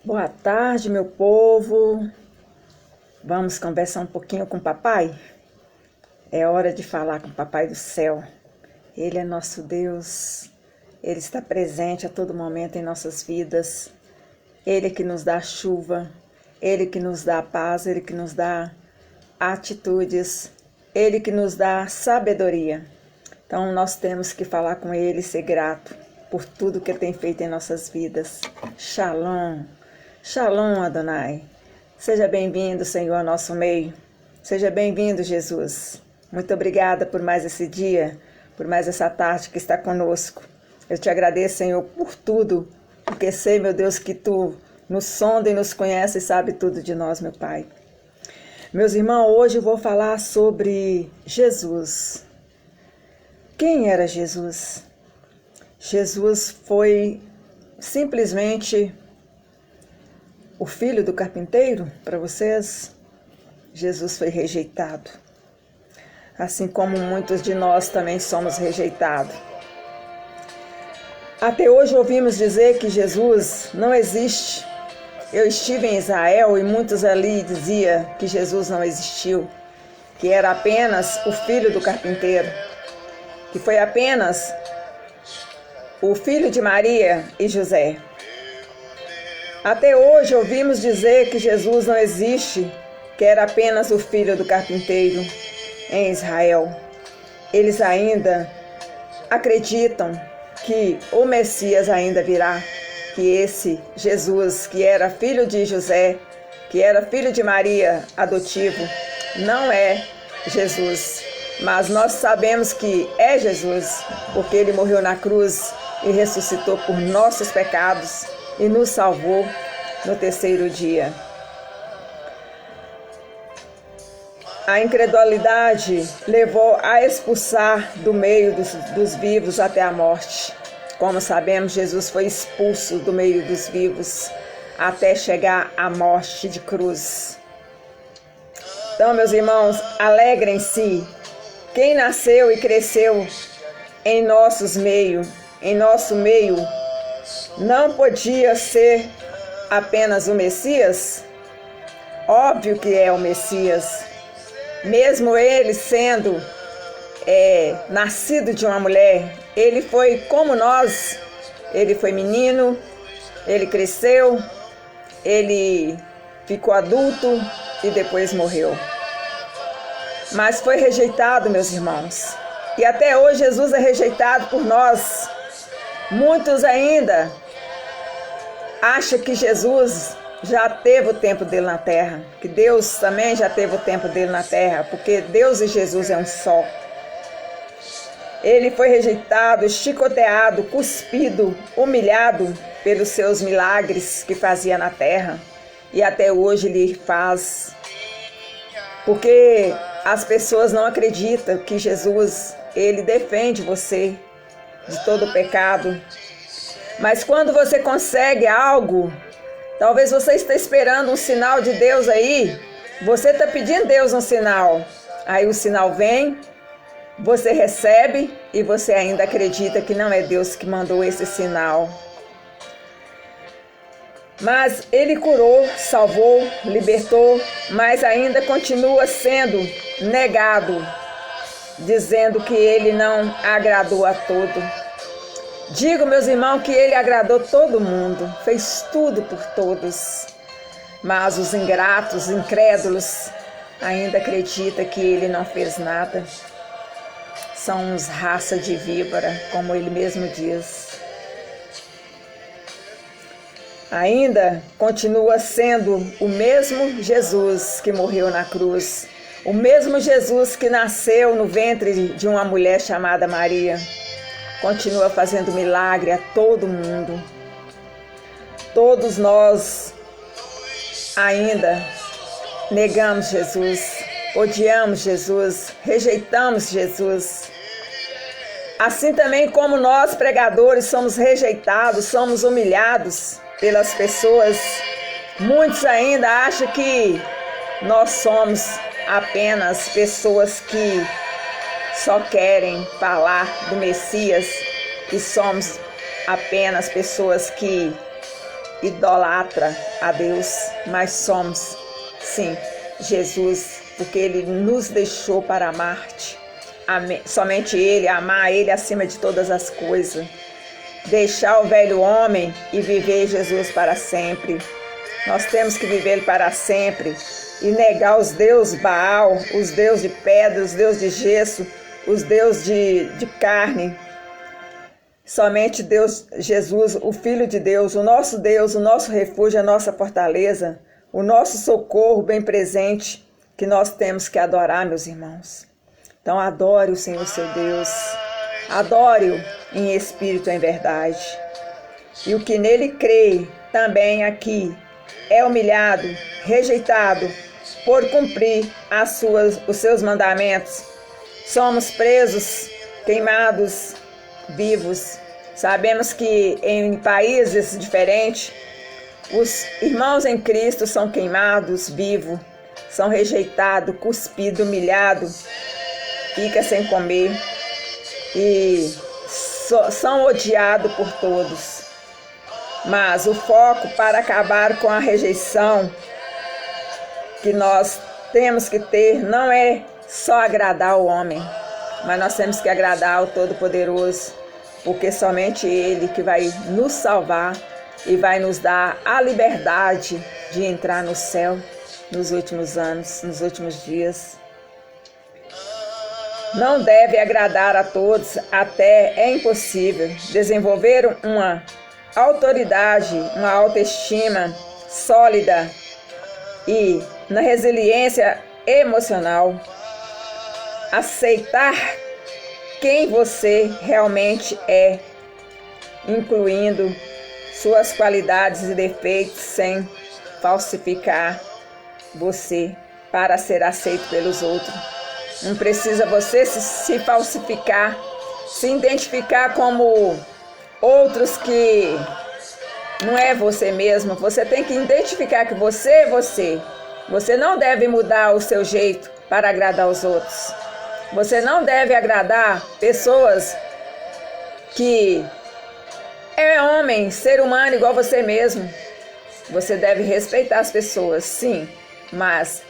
Boa tarde, meu povo. Vamos conversar um pouquinho com o papai? É hora de falar com o papai do céu. Ele é nosso Deus. Ele está presente a todo momento em nossas vidas. Ele que nos dá chuva. Ele que nos dá paz. Ele que nos dá atitudes. Ele que nos dá sabedoria. Então nós temos que falar com Ele e ser grato por tudo que Ele tem feito em nossas vidas. Shalom. Shalom, Adonai. Seja bem-vindo, Senhor, ao nosso meio. Seja bem-vindo, Jesus. Muito obrigada por mais esse dia, por mais essa tarde que está conosco. Eu te agradeço, Senhor, por tudo, porque sei, meu Deus, que Tu nos sonda e nos conhece e sabe tudo de nós, meu Pai. Meus irmãos, hoje eu vou falar sobre Jesus. Quem era Jesus? Jesus foi simplesmente o filho do carpinteiro, para vocês? Jesus foi rejeitado. Assim como muitos de nós também somos rejeitados. Até hoje ouvimos dizer que Jesus não existe. Eu estive em Israel e muitos ali diziam que Jesus não existiu, que era apenas o filho do carpinteiro, que foi apenas o filho de Maria e José. Até hoje ouvimos dizer que Jesus não existe, que era apenas o filho do carpinteiro em Israel. Eles ainda acreditam que o Messias ainda virá, que esse Jesus, que era filho de José, que era filho de Maria, adotivo, não é Jesus. Mas nós sabemos que é Jesus, porque Ele morreu na cruz e ressuscitou por nossos pecados e nos salvou no terceiro dia. A incredulidade levou a expulsar do meio dos vivos até a morte. Como sabemos, Jesus foi expulso do meio dos vivos até chegar à morte de cruz. Então, meus irmãos, alegrem-se. Quem nasceu e cresceu em nosso meio, não podia ser apenas o Messias? Óbvio que é o Messias. Mesmo ele sendo nascido de uma mulher, ele foi como nós. Ele foi menino, ele cresceu, ele ficou adulto e depois morreu. Mas foi rejeitado, meus irmãos. E até hoje Jesus é rejeitado por nós. Muitos ainda acham que Jesus já teve o tempo dele na terra, que Deus também já teve o tempo dele na terra, porque Deus e Jesus é um só. Ele foi rejeitado, chicoteado, cuspido, humilhado pelos seus milagres que fazia na terra, e até hoje ele faz, porque as pessoas não acreditam que Jesus, ele defende você de todo o pecado. Mas quando você consegue algo, talvez você esteja esperando um sinal de Deus aí, você está pedindo a Deus um sinal, aí o sinal vem, você recebe e você ainda acredita que não é Deus que mandou esse sinal. Mas Ele curou, salvou, libertou, mas ainda continua sendo negado, dizendo que Ele não agradou a todo. Digo, meus irmãos, que Ele agradou todo mundo, fez tudo por todos. Mas os ingratos, incrédulos, ainda acreditam que Ele não fez nada. São uns raça de víbora, como Ele mesmo diz. Ainda continua sendo o mesmo Jesus que morreu na cruz, o mesmo Jesus que nasceu no ventre de uma mulher chamada Maria. Continua fazendo milagre a todo mundo. Todos nós ainda negamos Jesus, odiamos Jesus, rejeitamos Jesus. Assim também como nós, pregadores, somos rejeitados, somos humilhados pelas pessoas, muitos ainda acham que nós somos apenas pessoas que só querem falar do Messias, que somos apenas pessoas que idolatra a Deus, mas somos, sim, Jesus, porque Ele nos deixou para amar-te. Somente Ele, amar Ele acima de todas as coisas. Deixar o velho homem e viver Jesus para sempre. Nós temos que viver para sempre e negar os deuses Baal, os deuses de pedra, os deuses de gesso, os deuses de carne. Somente Deus, Jesus, o Filho de Deus, o nosso refúgio, a nossa fortaleza, o nosso socorro bem presente, que nós temos que adorar, meus irmãos. Então adore o Senhor seu Deus, adore-o em espírito e em verdade. E o que nele crê também aqui é humilhado, rejeitado, por cumprir os seus mandamentos. Somos presos, queimados, vivos. Sabemos que em países diferentes, os irmãos em Cristo são queimados, vivos, são rejeitados, cuspidos, humilhados, fica sem comer e são odiados por todos. Mas o foco para acabar com a rejeição que nós temos que ter não é só agradar o homem, mas nós temos que agradar o Todo-Poderoso, porque somente Ele que vai nos salvar e vai nos dar a liberdade de entrar no céu nos últimos anos, nos últimos dias. Não deve agradar a todos, até é impossível desenvolver uma autoridade, uma autoestima sólida e na resiliência emocional, aceitar quem você realmente é, incluindo suas qualidades e defeitos, sem falsificar você para ser aceito pelos outros. Não precisa você se falsificar, se identificar como outros que não é você mesmo. Você tem que identificar que você é você. Você não deve mudar o seu jeito para agradar os outros. Você não deve agradar pessoas que é homem, ser humano igual você mesmo. Você deve respeitar as pessoas, sim, mas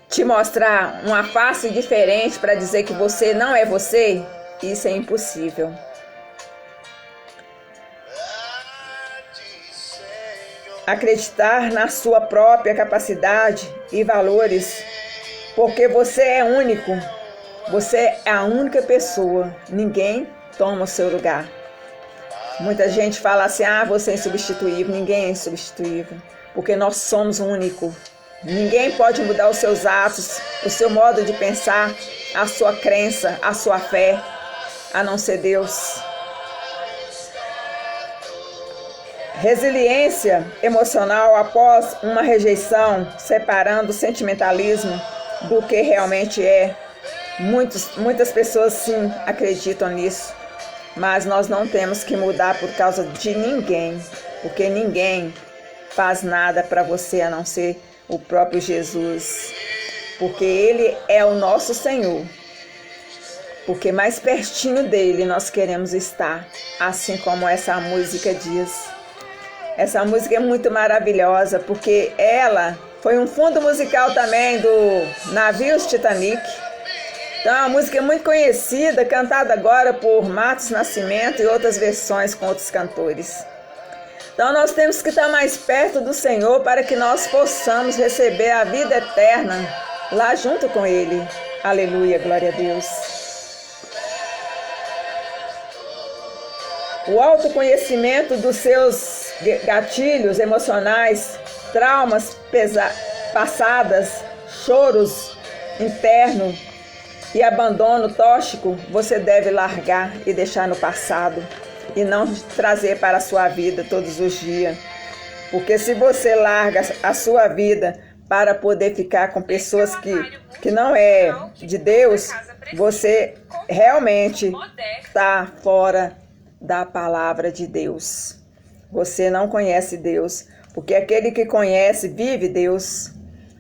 te mostrar uma face diferente para dizer que você não é você, isso é impossível. Acreditar na sua própria capacidade e valores, porque você é único, você é a única pessoa, ninguém toma o seu lugar. Muita gente fala assim, você é insubstituível, ninguém é insubstituível, porque nós somos únicos. Ninguém pode mudar os seus atos, o seu modo de pensar, a sua crença, a sua fé, a não ser Deus. Resiliência emocional após uma rejeição, separando o sentimentalismo do que realmente é. Muitas pessoas sim acreditam nisso, mas nós não temos que mudar por causa de ninguém, porque ninguém faz nada para você a não ser o próprio Jesus, porque Ele é o nosso Senhor, porque mais pertinho dele nós queremos estar, assim como essa música diz. Essa música é muito maravilhosa, porque ela foi um fundo musical também do Navios Titanic. Então é uma música muito conhecida, cantada agora por Matos Nascimento e outras versões com outros cantores. Então nós temos que estar mais perto do Senhor para que nós possamos receber a vida eterna lá junto com Ele. Aleluia, glória a Deus. O autoconhecimento dos seus gatilhos emocionais, traumas passadas, choros internos e abandono tóxico, você deve largar e deixar no passado e não trazer para a sua vida todos os dias. Porque se você larga a sua vida para poder ficar com pessoas que não é de Deus, você realmente está fora da palavra de Deus. Você não conhece Deus, porque aquele que conhece, vive Deus.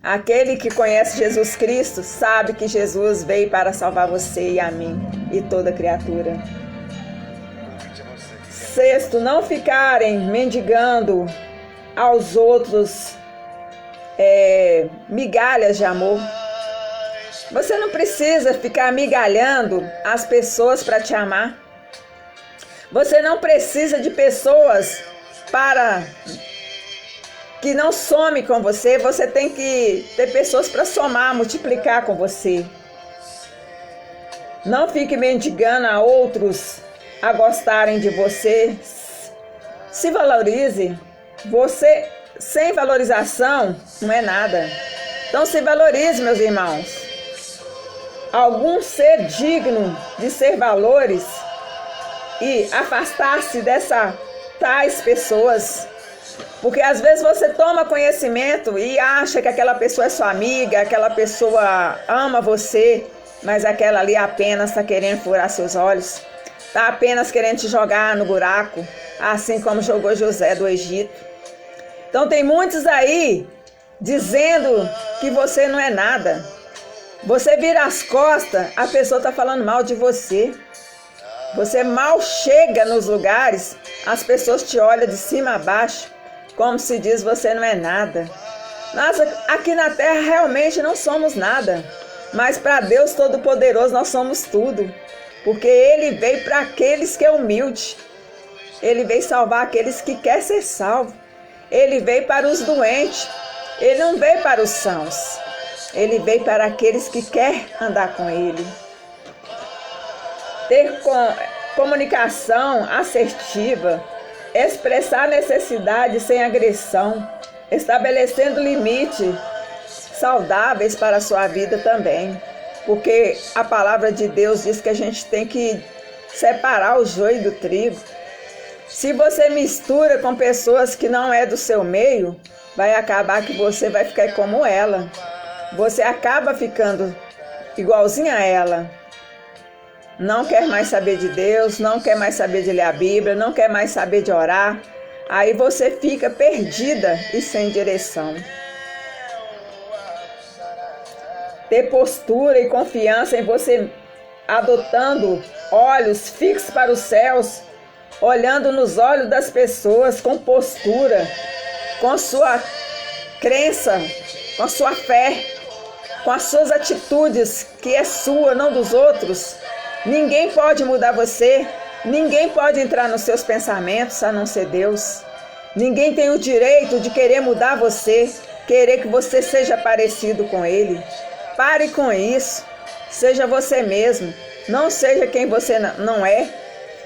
Aquele que conhece Jesus Cristo sabe que Jesus veio para salvar você e a mim e toda criatura. sexto, não ficarem mendigando aos outros migalhas de amor. Você não precisa ficar migalhando as pessoas para te amar. Você não precisa de pessoas para que não some com você. Você tem que ter pessoas para somar, multiplicar com você. Não fique mendigando a outros a gostarem de você. Se valorize. Você sem valorização não é nada. Então se valorize, meus irmãos. Algum ser digno de ser valores e afastar-se dessas tais pessoas. Porque às vezes você toma conhecimento e acha que aquela pessoa é sua amiga, aquela pessoa ama você, mas aquela ali apenas está querendo furar seus olhos, está apenas querendo te jogar no buraco, assim como jogou José do Egito. Então tem muitos aí dizendo que você não é nada. Você vira as costas, a pessoa está falando mal de você. Você mal chega nos lugares, as pessoas te olham de cima a baixo, como se diz você não é nada. Nós aqui na terra realmente não somos nada, mas para Deus Todo-Poderoso nós somos tudo, porque Ele veio para aqueles que é humilde, Ele veio salvar aqueles que querem ser salvos, Ele veio para os doentes, Ele não veio para os sãos, Ele veio para aqueles que querem andar com Ele. Ter comunicação assertiva, expressar necessidade sem agressão, estabelecendo limites saudáveis para a sua vida também. Porque a palavra de Deus diz que a gente tem que separar o joio do trigo. Se você mistura com pessoas que não é do seu meio, vai acabar que você vai ficar como ela. Você acaba ficando igualzinha a ela. Não quer mais saber de Deus, não quer mais saber de ler a Bíblia, não quer mais saber de orar. Aí você fica perdida e sem direção. Ter postura e confiança em você, adotando olhos fixos para os céus, olhando nos olhos das pessoas com postura, com sua crença, com sua fé, com as suas atitudes, que é sua, não dos outros. Ninguém pode mudar você, ninguém pode entrar nos seus pensamentos a não ser Deus. Ninguém tem o direito de querer mudar você, querer que você seja parecido com Ele. Pare com isso, seja você mesmo, não seja quem você não é.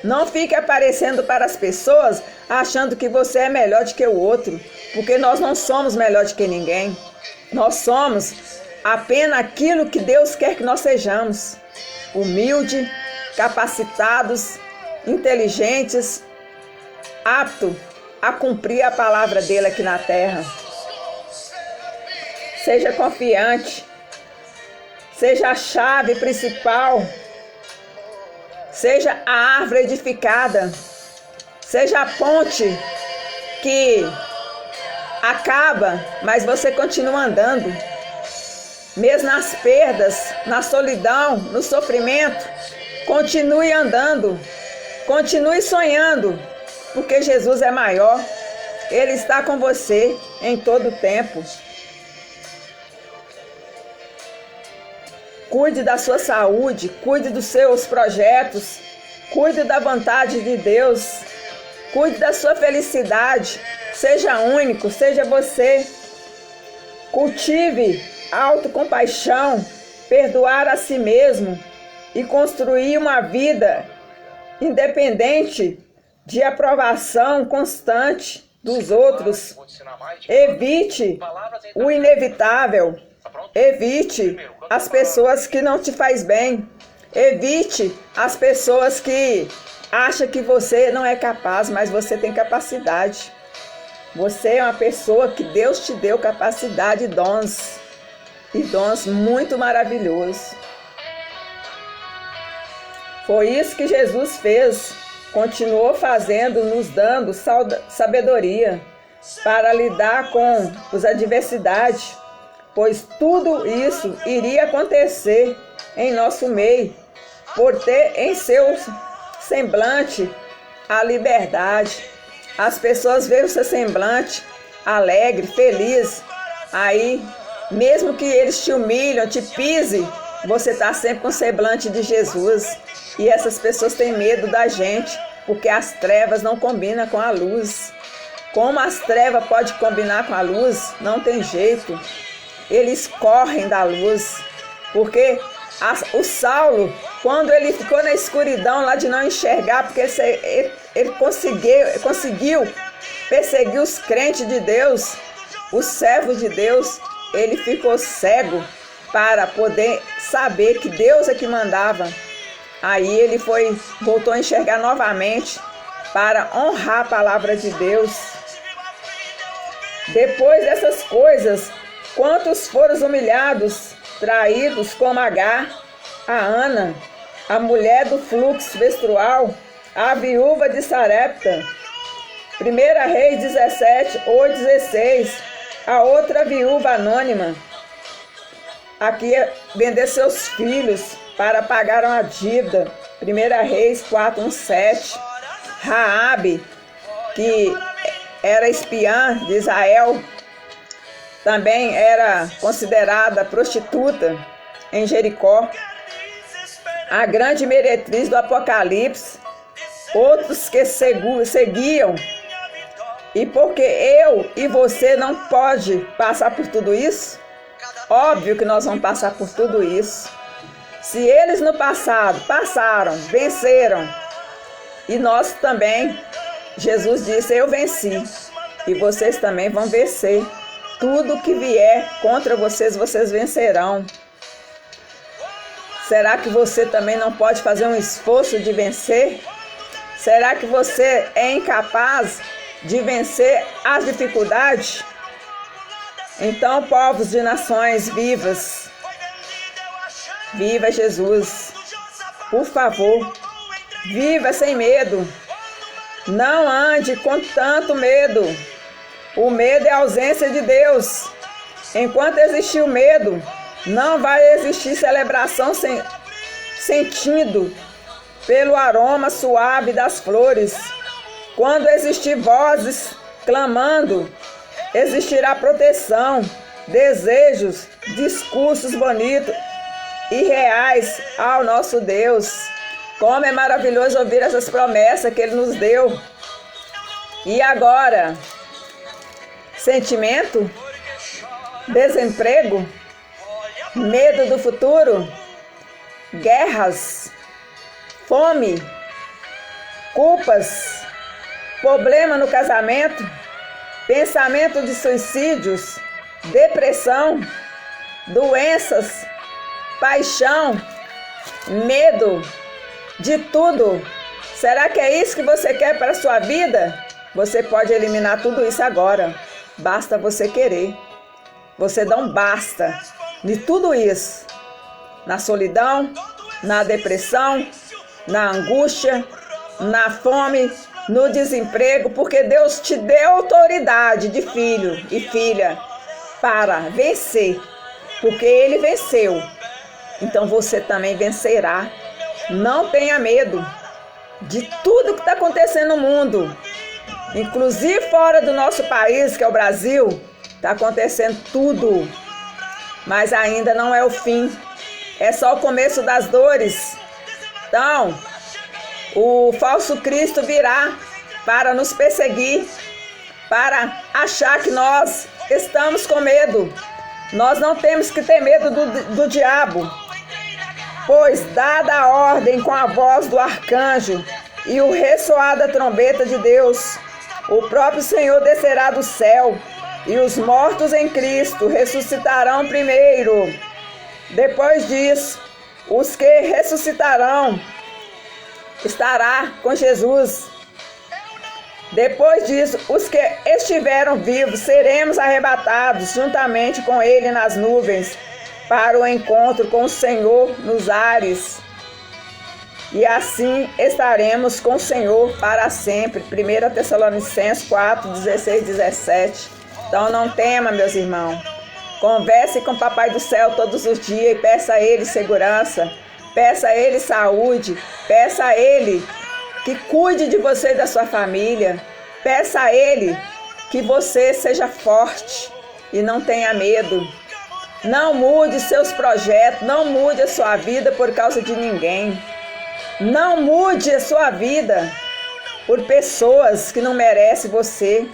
Não fique aparecendo para as pessoas achando que você é melhor do que o outro, porque nós não somos melhor do que ninguém. Nós somos apenas aquilo que Deus quer que nós sejamos. Humilde, capacitados, inteligentes, aptos a cumprir a palavra dele aqui na terra. Seja confiante, seja a chave principal, seja a árvore edificada, seja a ponte que acaba, mas você continua andando. Mesmo nas perdas, na solidão, no sofrimento, continue andando, continue sonhando, porque Jesus é maior, Ele está com você em todo o tempo. Cuide da sua saúde, cuide dos seus projetos, cuide da vontade de Deus, cuide da sua felicidade, seja único, seja você. Cultive autocompaixão, perdoar a si mesmo e construir uma vida independente de aprovação constante dos outros. Evite o inevitável. Evite as pessoas que não te faz bem. Evite as pessoas que acham que você não é capaz, mas você tem capacidade. Você é uma pessoa que Deus te deu capacidade e dons muito maravilhosos. Foi isso que Jesus fez, continuou fazendo, nos dando sabedoria para lidar com as adversidades, pois tudo isso iria acontecer em nosso meio, por ter em seu semblante a liberdade. As pessoas veem o seu semblante alegre, feliz. Aí, mesmo que eles te humilham, te pisem, você está sempre com o semblante de Jesus. E essas pessoas têm medo da gente, porque as trevas não combinam com a luz. Como as trevas podem combinar com a luz? Não tem jeito. Eles correm da luz. Porque o Saulo, quando ele ficou na escuridão lá de não enxergar, porque ele conseguiu perseguir os crentes de Deus, os servos de Deus, ele ficou cego para poder saber que Deus é que mandava. Aí ele voltou a enxergar novamente para honrar a palavra de Deus. Depois dessas coisas, quantos foram humilhados, traídos, como Agar, a Ana, a mulher do fluxo menstrual, a viúva de Sarepta, 1 Reis 17, 8, 16, a outra viúva anônima, aqui vender seus filhos para pagar uma dívida, 1 Reis 4, 1, 7, Raabe, que era espiã de Israel, também era considerada prostituta em Jericó, a grande meretriz do Apocalipse, outros que seguiam. E porque eu e você não pode passar por tudo isso, óbvio que nós vamos passar por tudo isso. Se eles no passado passaram, venceram, e nós também, Jesus disse, eu venci, e vocês também vão vencer. Tudo que vier contra vocês, vocês vencerão. Será que você também não pode fazer um esforço de vencer? Será que você é incapaz de vencer as dificuldades? Então, povos de nações vivas, viva Jesus, por favor, viva sem medo, não ande com tanto medo. O medo é a ausência de Deus. Enquanto existir o medo, não vai existir celebração sentindo pelo aroma suave das flores. Quando existir vozes clamando, existirá proteção, desejos, discursos bonitos e reais ao nosso Deus. Como é maravilhoso ouvir essas promessas que Ele nos deu. E agora, sentimento, desemprego, medo do futuro, guerras, fome, culpas, problema no casamento, pensamento de suicídios, depressão, doenças, paixão, medo de tudo. Será que é isso que você quer para a sua vida? Você pode eliminar tudo isso agora. Basta você querer. Você dá um basta de tudo isso. Na solidão, na depressão, na angústia, na fome, no desemprego, porque Deus te deu autoridade de filho e filha para vencer, porque Ele venceu. Então você também vencerá. Não tenha medo de tudo que está acontecendo no mundo, inclusive fora do nosso país, que é o Brasil, está acontecendo tudo, mas ainda não é o fim, é só o começo das dores. Então, o falso Cristo virá para nos perseguir, para achar que nós estamos com medo. Nós não temos que ter medo do diabo, pois dada a ordem com a voz do arcanjo e o ressoar da trombeta de Deus, o próprio Senhor descerá do céu, e os mortos em Cristo ressuscitarão primeiro. Depois disso, os que ressuscitarão estará com Jesus. Depois disso, os que estiveram vivos seremos arrebatados juntamente com Ele nas nuvens, para o encontro com o Senhor nos ares. E assim estaremos com o Senhor para sempre. 1 Tessalonicenses 4, 16, 17. Então não tema, meus irmãos. Converse com o Papai do Céu todos os dias e peça a Ele segurança. Peça a Ele saúde. Peça a Ele que cuide de você e da sua família. Peça a Ele que você seja forte e não tenha medo. Não mude seus projetos, não mude a sua vida por causa de ninguém. Não mude a sua vida por pessoas que não merecem você.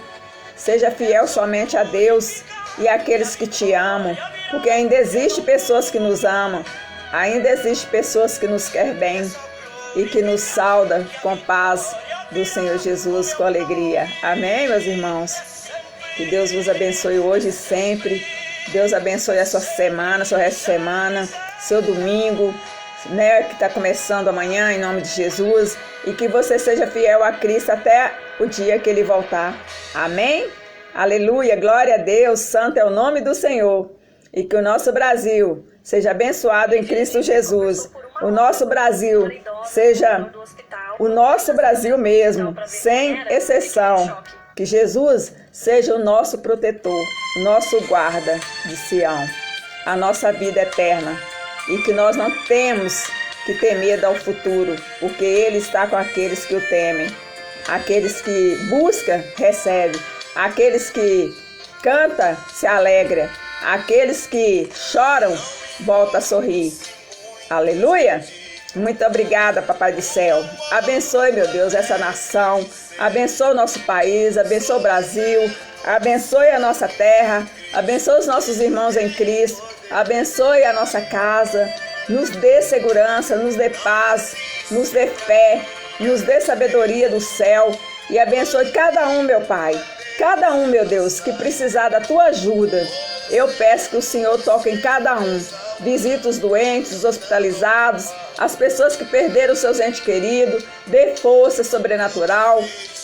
Seja fiel somente a Deus e àqueles que te amam, porque ainda existem pessoas que nos amam, ainda existem pessoas que nos querem bem e que nos saudam com paz do Senhor Jesus, com alegria. Amém, meus irmãos? Que Deus vos abençoe hoje e sempre. Deus abençoe a sua semana, seu resto de semana, seu domingo, né, que está começando amanhã, em nome de Jesus. E que você seja fiel a Cristo até o dia que Ele voltar. Amém? Aleluia, glória a Deus, santo é o nome do Senhor. E que o nosso Brasil seja abençoado em Cristo Jesus. O nosso Brasil seja o nosso Brasil mesmo, sem exceção. Que Jesus seja o nosso protetor, o nosso guarda de Sião, a nossa vida eterna. E que nós não temos que ter medo ao futuro, porque Ele está com aqueles que o temem. Aqueles que buscam, recebem. Aqueles que cantam, se alegram. Aqueles que choram, voltam a sorrir. Aleluia! Muito obrigada, Papai do Céu. Abençoe, meu Deus, essa nação. Abençoe o nosso país, abençoe o Brasil. Abençoe a nossa terra. Abençoe os nossos irmãos em Cristo. Abençoe a nossa casa. Nos dê segurança, nos dê paz, nos dê fé, nos dê sabedoria do céu. E abençoe cada um, meu Pai. Cada um, meu Deus, que precisar da tua ajuda. Eu peço que o Senhor toque em cada um. Visite os doentes, os hospitalizados, as pessoas que perderam seus entes queridos. Dê força sobrenatural.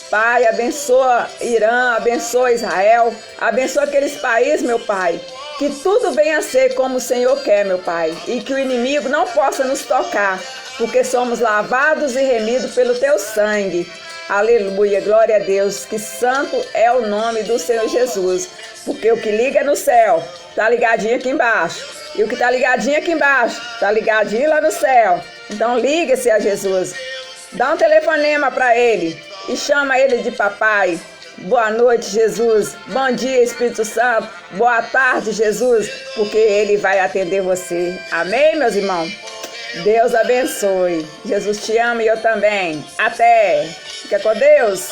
Pai, abençoa Irã, abençoa Israel, abençoa aqueles países, meu Pai. Que tudo venha a ser como o Senhor quer, meu Pai. E que o inimigo não possa nos tocar, porque somos lavados e remidos pelo teu sangue. Aleluia, glória a Deus, que santo é o nome do Senhor Jesus. Porque o que liga no céu, tá ligadinho aqui embaixo. E o que tá ligadinho aqui embaixo, tá ligadinho lá no céu. Então liga-se a Jesus. Dá um telefonema para Ele e chama Ele de papai. Boa noite, Jesus. Bom dia, Espírito Santo. Boa tarde, Jesus, porque Ele vai atender você. Amém, meus irmãos? Deus abençoe. Jesus te ama e eu também. Até. Fica com Deus.